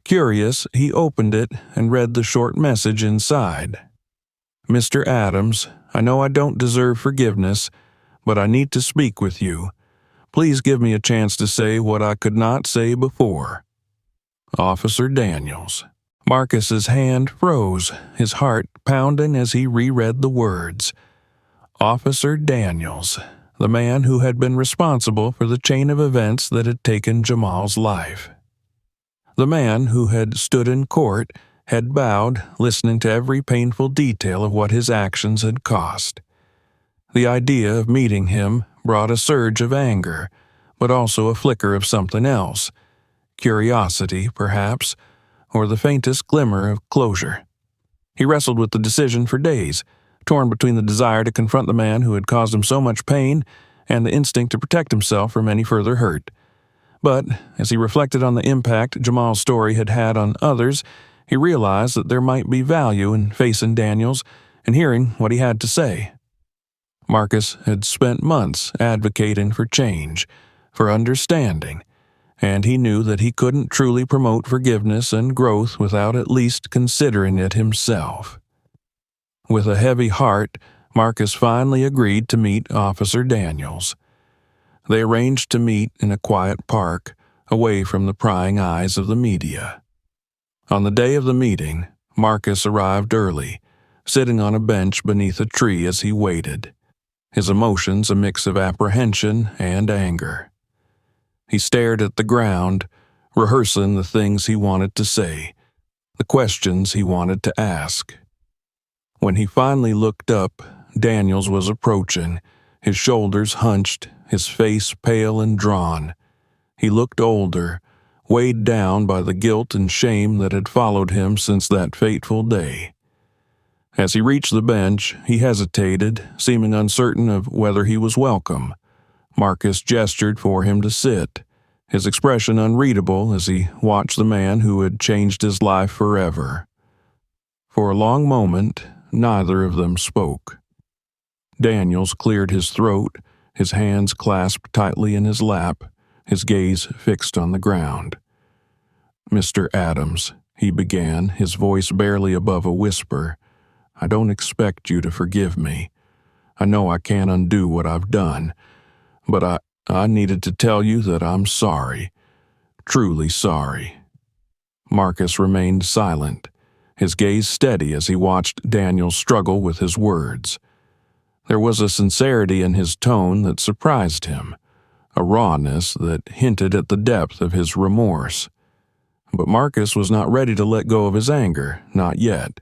Curious, he opened it and read the short message inside. "Mr. Adams, I know I don't deserve forgiveness, but I need to speak with you. Please give me a chance to say what I could not say before. Officer Daniels." Marcus's hand froze, his heart pounding as he reread the words. Officer Daniels, the man who had been responsible for the chain of events that had taken Jamal's life. The man who had stood in court, head bowed, listening to every painful detail of what his actions had cost. The idea of meeting him brought a surge of anger, but also a flicker of something else. Curiosity, perhaps, or the faintest glimmer of closure. He wrestled with the decision for days, torn between the desire to confront the man who had caused him so much pain and the instinct to protect himself from any further hurt. But as he reflected on the impact Jamal's story had had on others, he realized that there might be value in facing Daniels and hearing what he had to say. Marcus had spent months advocating for change, for understanding, and he knew that he couldn't truly promote forgiveness and growth without at least considering it himself. With a heavy heart, Marcus finally agreed to meet Officer Daniels. They arranged to meet in a quiet park, away from the prying eyes of the media. On the day of the meeting, Marcus arrived early, sitting on a bench beneath a tree as he waited, his emotions a mix of apprehension and anger. He stared at the ground, rehearsing the things he wanted to say, the questions he wanted to ask. When he finally looked up, Daniels was approaching, his shoulders hunched, his face pale and drawn. He looked older, weighed down by the guilt and shame that had followed him since that fateful day. As he reached the bench, he hesitated, seeming uncertain of whether he was welcome. Marcus gestured for him to sit, his expression unreadable as he watched the man who had changed his life forever. For a long moment, neither of them spoke. Daniels cleared his throat, his hands clasped tightly in his lap, his gaze fixed on the ground. "Mr. Adams," he began, his voice barely above a whisper, "I don't expect you to forgive me. I know I can't undo what I've done, but I needed to tell you that I'm sorry, truly sorry." Marcus remained silent, his gaze steady as he watched Daniel struggle with his words. There was a sincerity in his tone that surprised him, a rawness that hinted at the depth of his remorse. But Marcus was not ready to let go of his anger, not yet.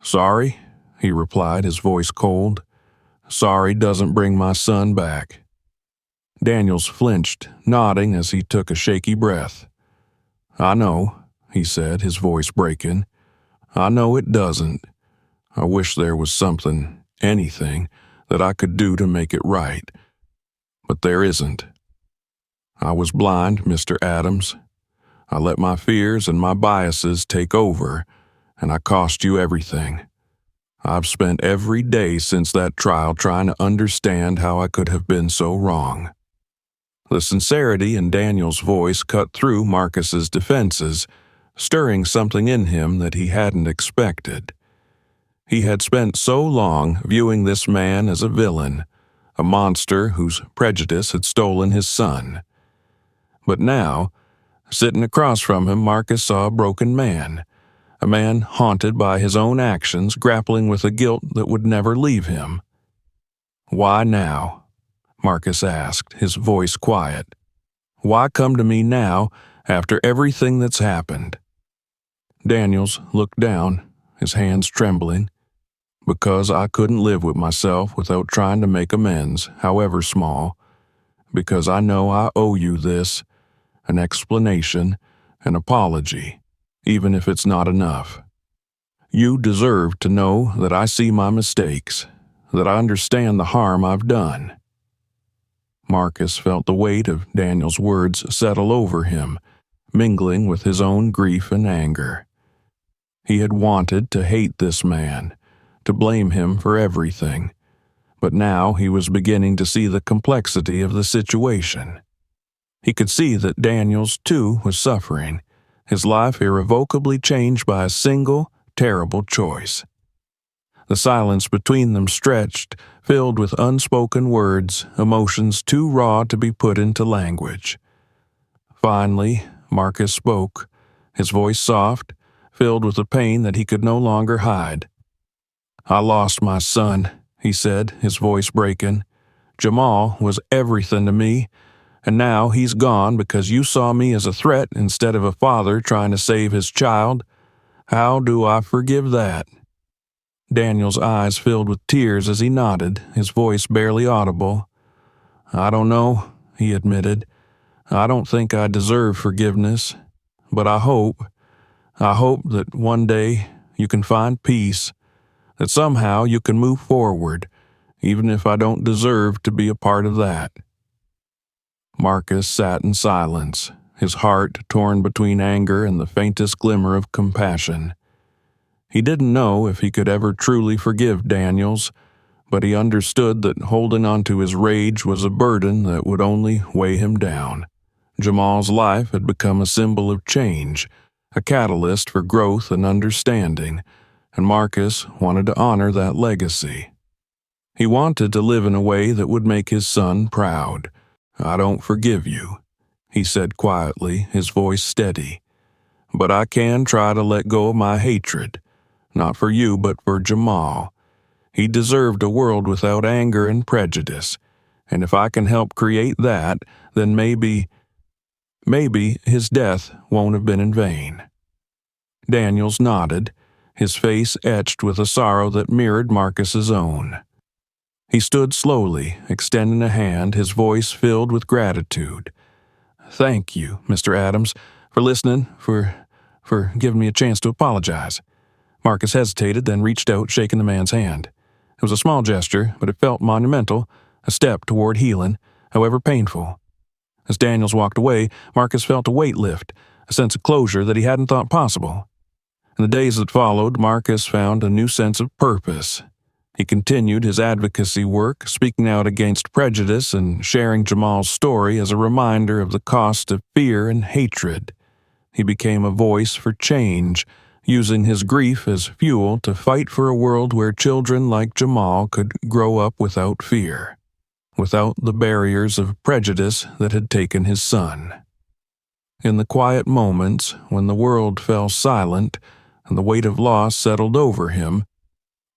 "Sorry," he replied, his voice cold. "Sorry doesn't bring my son back." Daniels flinched, nodding as he took a shaky breath. "I know," he said, his voice breaking. "I know it doesn't. I wish there was something, anything, that I could do to make it right. But there isn't. I was blind, Mr. Adams. I let my fears and my biases take over, and I cost you everything. I've spent every day since that trial trying to understand how I could have been so wrong." The sincerity in Daniel's voice cut through Marcus's defenses, stirring something in him that he hadn't expected. He had spent so long viewing this man as a villain, a monster whose prejudice had stolen his son. But now, sitting across from him, Marcus saw a broken man, a man haunted by his own actions, grappling with a guilt that would never leave him. "Why now?" Marcus asked, his voice quiet. "Why come to me now, after everything that's happened?" Daniels looked down, his hands trembling. "Because I couldn't live with myself without trying to make amends, however small. Because I know I owe you this, an explanation, an apology, even if it's not enough. You deserve to know that I see my mistakes, that I understand the harm I've done." Marcus felt the weight of Daniel's words settle over him, mingling with his own grief and anger. He had wanted to hate this man, to blame him for everything, but now he was beginning to see the complexity of the situation. He could see that Daniels, too, was suffering, his life irrevocably changed by a single, terrible choice. The silence between them stretched, filled with unspoken words, emotions too raw to be put into language. Finally, Marcus spoke, his voice soft, filled with a pain that he could no longer hide. "I lost my son," he said, his voice breaking. "Jamal was everything to me, and now he's gone because you saw me as a threat instead of a father trying to save his child. How do I forgive that?" Daniel's eyes filled with tears as he nodded, his voice barely audible. "I don't know," he admitted. "I don't think I deserve forgiveness, but I hope that one day you can find peace, that somehow you can move forward, even if I don't deserve to be a part of that." Marcus sat in silence, his heart torn between anger and the faintest glimmer of compassion. He didn't know if he could ever truly forgive Daniels, but he understood that holding on to his rage was a burden that would only weigh him down. Jamal's life had become a symbol of change, a catalyst for growth and understanding, and Marcus wanted to honor that legacy. He wanted to live in a way that would make his son proud. "I don't forgive you," he said quietly, his voice steady. "But I can try to let go of my hatred. Not for you, but for Jamal. He deserved a world without anger and prejudice, and if I can help create that, then maybe his death won't have been in vain." Daniels nodded, his face etched with a sorrow that mirrored Marcus's own. He stood slowly, extending a hand, his voice filled with gratitude. "Thank you, Mr. Adams, for listening, for giving me a chance to apologize." Marcus hesitated, then reached out, shaking the man's hand. It was a small gesture, but it felt monumental, a step toward healing, however painful. As Daniels walked away, Marcus felt a weight lift, a sense of closure that he hadn't thought possible. In the days that followed, Marcus found a new sense of purpose. He continued his advocacy work, speaking out against prejudice and sharing Jamal's story as a reminder of the cost of fear and hatred. He became a voice for change, using his grief as fuel to fight for a world where children like Jamal could grow up without fear, without the barriers of prejudice that had taken his son. In the quiet moments when the world fell silent and the weight of loss settled over him,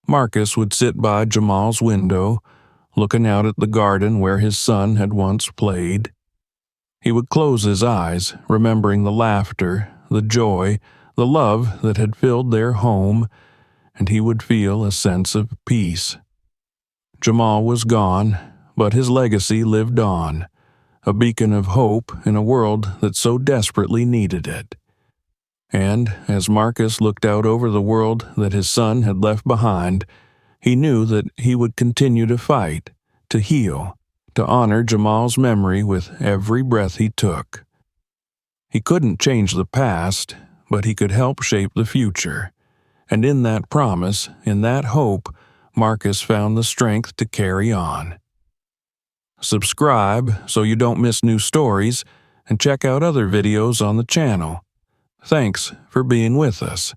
Marcus would sit by Jamal's window, looking out at the garden where his son had once played. He would close his eyes, remembering the laughter, the joy, the love that had filled their home, and he would feel a sense of peace. Jamal was gone, but his legacy lived on, a beacon of hope in a world that so desperately needed it. And as Marcus looked out over the world that his son had left behind, he knew that he would continue to fight, to heal, to honor Jamal's memory with every breath he took. He couldn't change the past, but he could help shape the future. And in that promise, in that hope, Marcus found the strength to carry on. Subscribe so you don't miss new stories, and check out other videos on the channel. Thanks for being with us.